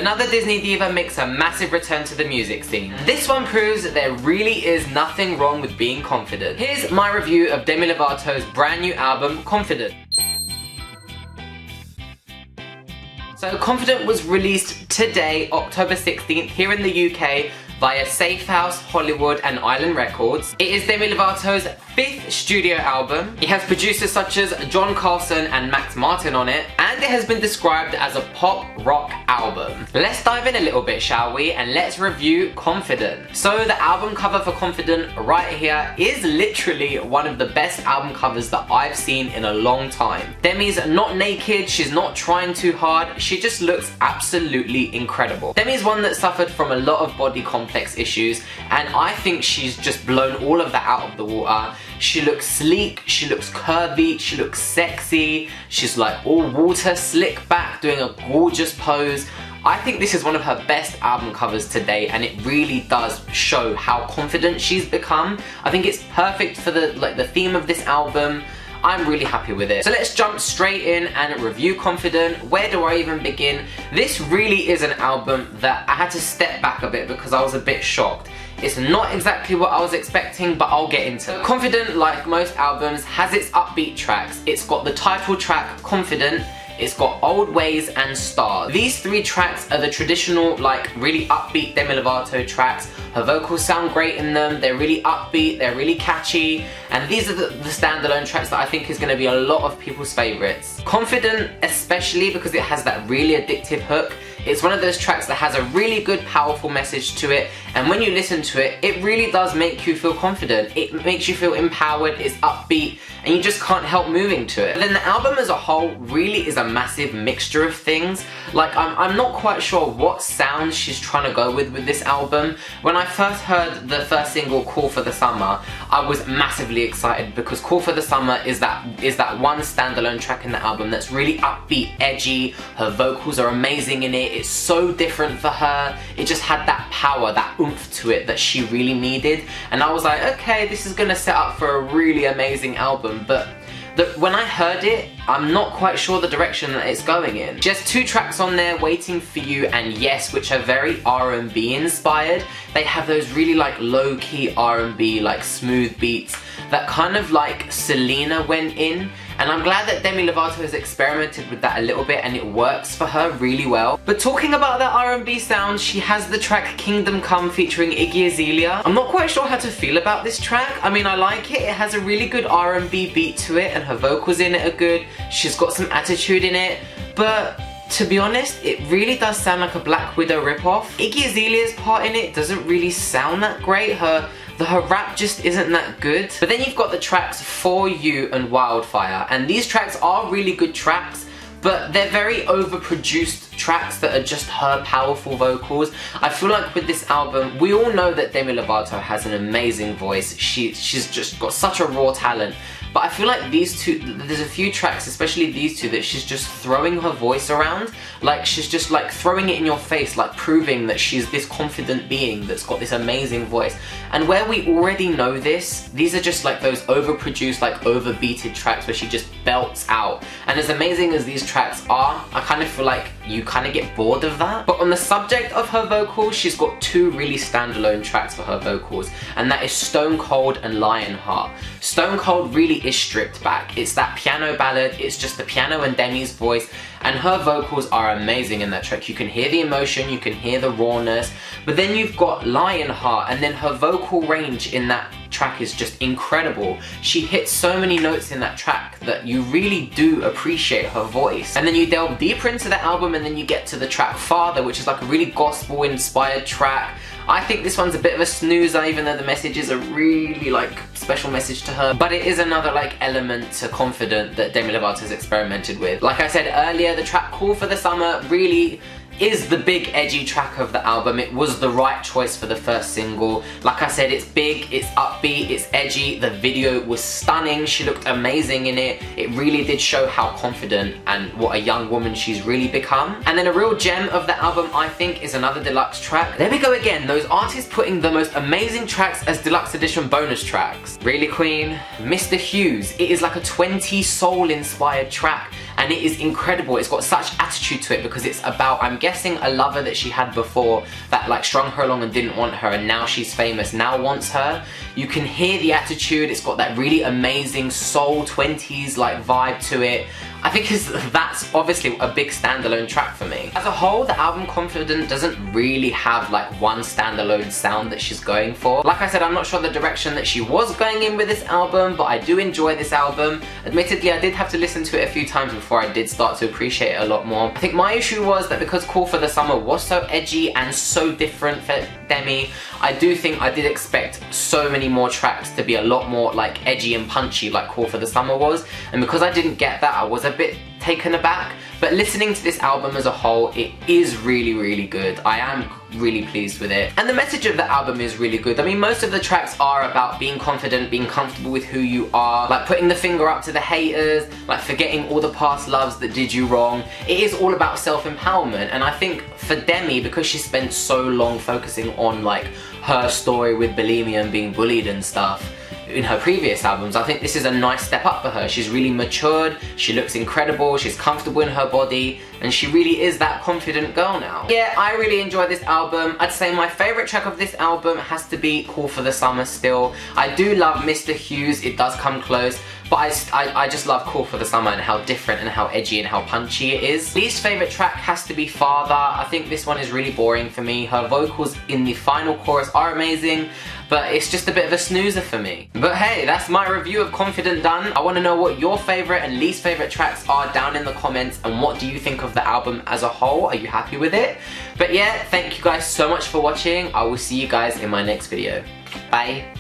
another Disney diva makes a massive return to the music scene. This one proves that there really is nothing wrong with being confident. Here's my review of Demi Lovato's brand new album, Confident. So Confident was released today, October 16th, here in the UK via Safe House, Hollywood and Island Records. It is Demi Lovato's 5th studio album. It has producers such as John Carlson and Max Martin on it, and it has been described as a pop rock album. Let's dive in a little bit, shall we, and let's review Confident. So the album cover for Confident right here is literally one of the best album covers that I've seen in a long time. Demi's not naked, she's not trying too hard, she just looks absolutely incredible. Demi's one that suffered from a lot of body complex issues, and I think she's just blown all of that out of the water. She looks sleek, she looks curvy, she looks sexy, she's like all water slick back doing a gorgeous pose. I think this is one of her best album covers to date, and it really does show how confident she's become. I think it's perfect for the theme of this album. I'm really happy with it. So let's jump straight in and review Confident. Where do I even begin? This really is an album that I had to step back a bit because I was a bit shocked. It's not exactly what I was expecting, but I'll get into it. Confident, like most albums, has its upbeat tracks. It's got the title track, Confident. It's got Old Ways and Stars. These 3 tracks are the traditional, like, really upbeat Demi Lovato tracks. Her vocals sound great in them, they're really upbeat, they're really catchy, and these are the standalone tracks that I think is going to be a lot of people's favourites. Confident, especially because it has that really addictive hook. It's one of those tracks that has a really good, powerful message to it, and when you listen to it, it really does make you feel confident. It makes you feel empowered, it's upbeat, and you just can't help moving to it. But then the album as a whole really is a massive mixture of things. Like, I'm not quite sure what sounds she's trying to go with this album. When I first heard the first single, Call for the Summer, I was massively excited because Call for the Summer is that one standalone track in the album that's really upbeat, edgy. Her vocals are amazing in it. It's so different for her. It just had that power, that oomph to it that she really needed. And I was like, okay, this is gonna set up for a really amazing album. But when I heard it, I'm not quite sure the direction that it's going in. Just 2 tracks on there, Waiting for You and Yes, which are very R&B inspired. They have those really like low-key R&B, like smooth beats that kind of like Selena went in. And I'm glad that Demi Lovato has experimented with that a little bit and it works for her really well. But talking about that R&B sound, she has the track Kingdom Come featuring Iggy Azalea. I'm not quite sure how to feel about this track. I mean, I like it. It has a really good R&B beat to it and her vocals in it are good. She's got some attitude in it, but to be honest, it really does sound like a Black Widow ripoff. Iggy Azalea's part in it doesn't really sound that great. Her rap just isn't that good. But then you've got the tracks For You and Wildfire, and these tracks are really good tracks, but they're very overproduced tracks that are just her powerful vocals. I feel like with this album, we all know that Demi Lovato has an amazing voice. She's just got such a raw talent. But I feel like these 2, there's a few tracks, especially these 2, that she's just throwing her voice around. Like, she's just like throwing it in your face, like proving that she's this confident being that's got this amazing voice. And where we already know this, these are just like those overproduced, like overbeated tracks where she just belts out. And as amazing as these tracks are, I kind of feel like you kind of get bored of that. But on the subject of her vocals, she's got 2 really standalone tracks for her vocals, and that is Stone Cold and Lionheart. Stone Cold really is stripped back. It's that piano ballad, it's just the piano and Demi's voice, and her vocals are amazing in that track. You can hear the emotion, you can hear the rawness, but then you've got Lionheart, and then her vocal range in that track is just incredible. She hits so many notes in that track that you really do appreciate her voice. And then you delve deeper into the album and then you get to the track Father, which is like a really gospel inspired track. I think this one's a bit of a snoozer, even though the message is a really like special message to her, but it is another like element to Confident that Demi Lovato has experimented with. Like I said earlier, the track Call for the Summer really is the big edgy track of the album. It was the right choice for the first single. Like I said, it's big, it's upbeat, it's edgy. The video was stunning. She looked amazing in it. It really did show how confident and what a young woman she's really become. And then a real gem of the album, I think, is another deluxe track. There we go again, those artists putting the most amazing tracks as deluxe edition bonus tracks. Really, Queen? Mr. Hughes. It is like a 20 soul inspired track. and it is incredible. It's got such attitude to it because it's about, I'm guessing, a lover that she had before that like strung her along and didn't want her, and now she's famous, now wants her. You can hear the attitude. It's got that really amazing soul 20s like vibe to it. I think that's obviously a big standalone track for me. As a whole, the album Confident doesn't really have like one standalone sound that she's going for. Like I said, I'm not sure the direction that she was going in with this album, but I do enjoy this album. Admittedly, I did have to listen to it a few times before I did start to appreciate it a lot more. I think my issue was that because Call for the Summer was so edgy and so different for Demi, I do think I did expect so many more tracks to be a lot more like edgy and punchy like Call for the Summer was, and because I didn't get that, I was a bit taken aback. But listening to this album as a whole, it is really, really good. I am really pleased with it. And the message of the album is really good. I mean, most of the tracks are about being confident, being comfortable with who you are, like putting the finger up to the haters, like forgetting all the past loves that did you wrong. It is all about self-empowerment, and I think for Demi, because she spent so long focusing on like her story with bulimia and being bullied and stuff in her previous albums, I think this is a nice step up for her. She's really matured, she looks incredible, she's comfortable in her body, and she really is that confident girl now. Yeah, I really enjoyed this album. I'd say my favourite track of this album has to be Call for the Summer still. I do love Mr. Hughes, it does come close, but I just love Call for the Summer and how different and how edgy and how punchy it is. Least favourite track has to be Father. I think this one is really boring for me. Her vocals in the final chorus are amazing, but it's just a bit of a snoozer for me. But hey, that's my review of Confident done. I want to know what your favourite and least favourite tracks are down in the comments, and what do you think of the album as a whole? Are you happy with it? But yeah, thank you guys so much for watching. I will see you guys in my next video. Bye.